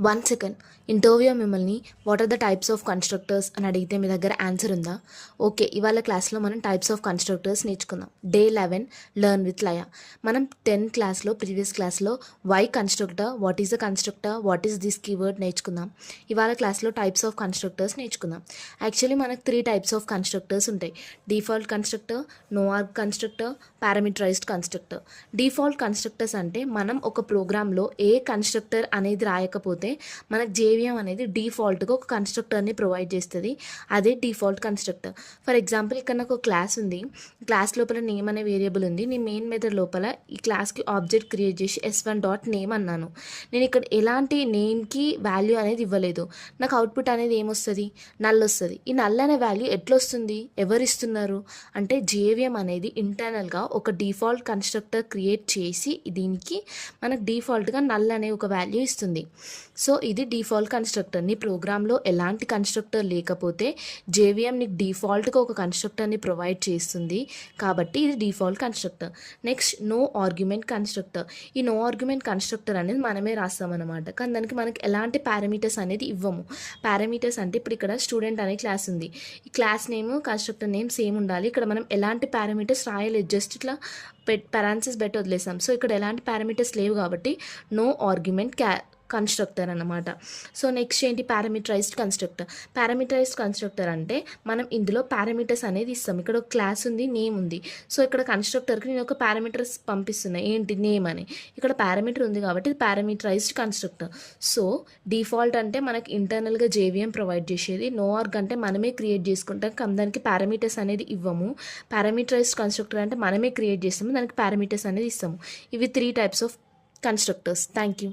One second. Interview మిమ్మల్ని what are the types of constructors అని అడిగితే మీ దగ్గర ఆన్సర్ ఉందా? ఓకే, ఇవాళ క్లాస్లో మనం టైప్స్ ఆఫ్ కన్స్ట్రక్టర్స్ నేర్చుకుందాం. Day 11 learn with Laya. మనం 10th క్లాస్లో ప్రీవియస్ క్లాస్లో why constructor, what is the constructor, what is this keyword నేర్చుకుందాం. ఇవాళ క్లాస్లో టైప్స్ ఆఫ్ కన్స్ట్రక్టర్స్ నేర్చుకుందాం. యాక్చువల్లీ మనకు 3 టైప్స్ ఆఫ్ కన్స్ట్రక్టర్స్ ఉంటాయి. Default constructor, no arg constructor, parameterised constructor. Default constructors అంటే మనం ఒక ప్రోగ్రాంలో ఏ కన్స్ట్రక్టర్ అనేది రాయకపోతే మనకు జేవిఎం అనేది డిఫాల్ట్గా ఒక కన్స్ట్రక్టర్ని ప్రొవైడ్ చేస్తుంది. అదే డిఫాల్ట్ కన్స్ట్రక్టర్. ఫర్ ఎగ్జాంపుల్ ఇక్కడ నాకు ఒక క్లాస్ ఉంది. క్లాస్ లోపల నేమ్ అనే వేరియబుల్ ఉంది. నేను మెయిన్ మెథడ్ లోపల ఈ క్లాస్కి ఆబ్జెక్ట్ క్రియేట్ చేసి s1.name అన్నాను. నేను ఇక్కడ ఎలాంటి నేమ్కి వాల్యూ అనేది ఇవ్వలేదు. నాకు అవుట్పుట్ అనేది ఏమొస్తుంది? నల్ వస్తుంది. ఈ నల్ అనే వాల్యూ ఎట్లా వస్తుంది? ఎవరు ఇస్తున్నారు అంటే జేవిఎం అనేది ఇంటర్నల్గా ఒక డిఫాల్ట్ కన్స్ట్రక్టర్ క్రియేట్ చేసి దీనికి మనకు డిఫాల్ట్గా నల్ అనే ఒక వాల్యూ ఇస్తుంది. సో ఇది డిఫాల్ట్ కన్స్ట్రక్టర్. నీ ప్రోగ్రాంలో ఎలాంటి కన్స్ట్రక్టర్ లేకపోతే జేవిఎం నీకు డిఫాల్ట్గా ఒక కన్స్ట్రక్టర్ని ప్రొవైడ్ చేస్తుంది. కాబట్టి ఇది default constructor. Next no argument constructor. ఈ నో ఆర్గ్యుమెంట్ కన్స్ట్రక్టర్ అనేది మనమే రాస్తామన్నమాట. కానీ దానికి మనకి ఎలాంటి పారామీటర్స్ అనేది ఇవ్వము. పారామీటర్స్ అంటే ఇప్పుడు ఇక్కడ స్టూడెంట్ అనే క్లాస్ ఉంది. ఈ class name constructor name same ఉండాలి. ఇక్కడ మనం ఎలాంటి పారామీటర్స్ రాయలేదు, జస్ట్ ఇట్లా పారాన్సిస్ పెట్టి వదిలేసాం. సో ఇక్కడ ఎలాంటి పారామీటర్స్ లేవు కాబట్టి నో ఆర్గ్యుమెంట్ కన్స్ట్రక్టర్ అన్నమాట. సో నెక్స్ట్ ఏంటి? Parameterised constructor. పారామీటరైజ్డ్ కన్స్ట్రక్టర్ అంటే మనం ఇందులో పారామీటర్స్ అనేది ఇస్తాం. ఇక్కడ ఒక క్లాస్ ఉంది, నేమ్ ఉంది. సో ఇక్కడ కన్స్ట్రక్టర్కి నేను ఒక పారామీటర్స్ పంపిస్తున్నాను. ఏంటి? నేమ్ అని. ఇక్కడ పారామీటర్ ఉంది కాబట్టి ఇది పారామీటరైజ్డ్ కన్స్ట్రక్టర్. సో డిఫాల్ట్ అంటే మనకి ఇంటర్నల్గా జేవిఎం ప్రొవైడ్ చేసేది. నో ఆర్గ్ అంటే మనమే క్రియేట్ చేసుకుంటాం కానీ దానికి పారామీటర్స్ అనేది ఇవ్వము. పారామీటరైజ్డ్ కన్స్ట్రక్టర్ అంటే మనమే క్రియేట్ చేస్తాము, దానికి పారామీటర్స్ అనేది ఇస్తాము. ఇవి 3 types of constructors. Thank you.